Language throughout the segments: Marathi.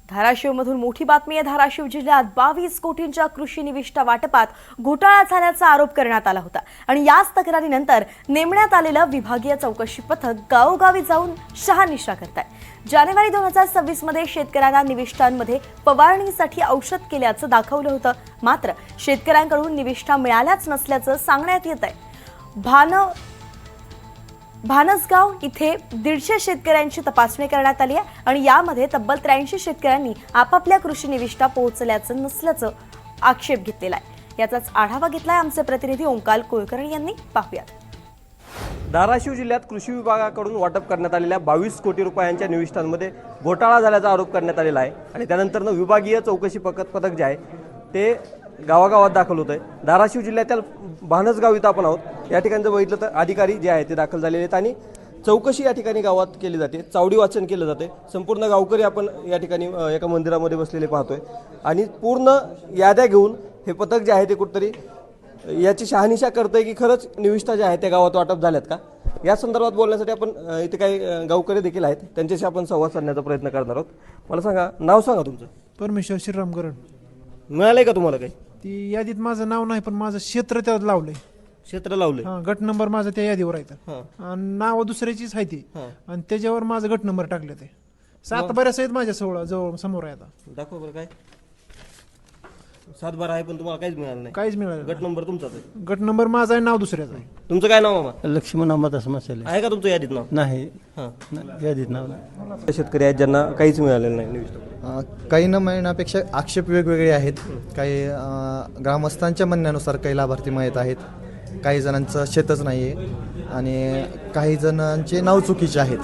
धाराशिवमधून मोठी बातमी आहे। धाराशिव जिल्ह्यात 22 कोटींच्या कृषी निविष्ठा वाटपात घोटाळा झाल्याचा आरोप करण्यात आला होता आणि याच तक्रारीनंतर नेमण्यात आलेलं विभागीय चौकशी पथक गावोगावी जाऊन शहानिशा करत आहे। जानेवारी 2026 मध्ये शेतकऱ्यांना निविष्ठांमध्ये फवारणीसाठी औषध केल्याचं दाखवलं होतं, मात्र शेतकऱ्यांकडून निविष्ठा मिळाल्याच नसल्याचं सांगण्यात येत आहे। भानसगाव इथे 150 शेतकऱ्यांची तपासणी करण्यात आली आहे आणि यामध्ये तब्बल 83 शेतकऱ्यांनी आपापल्या कृषी निविष्ठा पोहोचल्याचं नसल्याचं आक्षेप घेतलेला आहे। याचाच आढावा घेतलाय आमचे प्रतिनिधी ओंकार कुलकर्णी यांनी। पाहूयात। धाराशिव जिल्ह्यात कृषी विभागाकडून वाटप करण्यात आलेल्या 22 कोटी रुपयांच्या निविष्ठांमध्ये घोटाळा झाल्याचा आरोप करण्यात आलेला आहे आणि त्यानंतर विभागीय चौकशी पथक जे आहे ते गावागावात दाखल होत आहे। धाराशिव जिल्ह्यातील भानसगाव इथं आपण आहोत। या ठिकाणी जर बघितलं तर अधिकारी जे आहे ते दाखल झालेले आहेत आणि चौकशी या ठिकाणी गावात केली जाते, चावडी वाचन केलं जाते। संपूर्ण गावकरी आपण या ठिकाणी एका मंदिरामध्ये बसलेले पाहतोय आणि पूर्ण याद्या घेऊन हे पथक जे आहे ते कुठतरी याची शहानिशा करतंय की खरंच निविष्ठा ज्या आहेत त्या गावात वाटप झाल्यात का। या संदर्भात बोलण्यासाठी आपण इथे काही गावकरी देखील आहेत, त्यांच्याशी आपण संवाद साधण्याचा प्रयत्न करणार आहोत। मला सांगा, नाव सांगा तुमचं। परमेश्वर श्रीराम गरड। मिळालंय का तुम्हाला काही? ती यादीत माझं नाव नाही, पण माझं क्षेत्र त्यात लावलंय। क्षेत्र लावलंय? हा, गट नंबर माझा त्या यादीवर आहे आणि नाव दुसऱ्याचीच आहे ती आणि त्याच्यावर माझं गट नंबर टाकले ते 7 बऱ्याच आहेत माझ्या जवळ समोर आहे। आता दाखव बरं काय 7-12 आहे, पण तुम्हाला काहीच मिळालं नाही? काहीच मिळालं। गट नंबर तुमचाच आहे? गट नंबर माझा आहे, नाव दुसऱ्याचं आहे। तुमचं काय नाव मामा? लक्ष्मण अंबादास मसाले आहे का तुमचं यादीत नाव? नाही, हां, यादीत नाव नाही। शेतकरी आहेत ज्यांना काहीच मिळालेलं नाही निविष्ठा? काही न मिळण्यापेक्षा आक्षेप वेगवेगळे आहेत। काही ग्रामस्थांच्या म्हणण्यानुसार काही लाभार्थी माहीत आहेत, काही जणांचं शेतच नाही आहे आणि काही जणांचे नाव चुकीचे आहेत,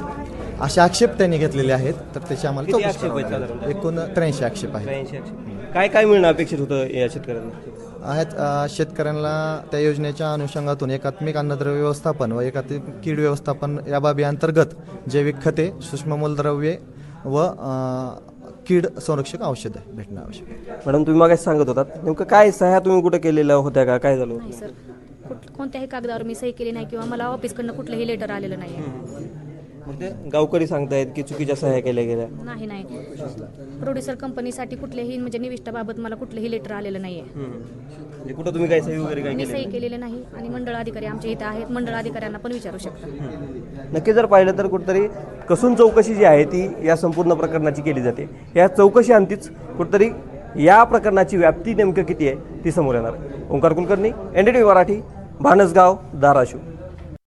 असे आक्षेप त्यांनी घेतलेले आहेत। तर त्याची आम्हाला किती चौकशी आक्षेप आहेत करावी लागेल। साधारणतः? एकूण 83 आक्षेप आहेत। 83 आक्षेप. काय काय मिळणं अपेक्षित होतं या शेतकऱ्यांना? शेतकऱ्यांना त्या योजनेच्या अनुषंगातून एकात्मिक अन्नद्रव्य व्यवस्थापन व एकात्मिक कीड व्यवस्थापन या बाबी अंतर्गत जैविक खते, सूक्ष्म मूलद्रव्ये व कीड संरक्षक औषधं भेटणं आवश्यक आहे। मॅडम, तुम्ही मागे सांगत होतात, नेमकं काय सह्या तुम्ही कुठे केलेल्या होत्या का, काय झालं? नाही सर, कोणत्याही कागदावर मी सही केली नाही किंवा मला ऑफिसकडनं कुठलंही लेटर आलेलं नाही आहे। मग ते गावकरी सांगतायत की चुकीच्या सह्या केल्या गेल्या? नाही नाही, प्रोड्युसर कंपनीसाठी कुठल्याही म्हणजे निविष्ठाबाबत मला कुठलंही लेटर आलेलं नाही आहे। म्हणजे कुठं तुम्ही काय सही वगैरे काय मी केली? सही केलेलं नाही आणि मंडळ अधिकारी आमच्या इथे आहेत, मंडळ अधिकाऱ्यांना पण विचारू शकता। नक्की जर पाहिलं तर कुठतरी कसून चौकशी जी आहे ती या संपूर्ण प्रकरणाची केली जाते। या चौकशी अंतीच कुठतरी या प्रकरणाची व्याप्ती नेमकं किती आहे ती समोर येणार। ओंकार कुलकर्णी, NDTV मराठी, भानसगाव, धाराशिव।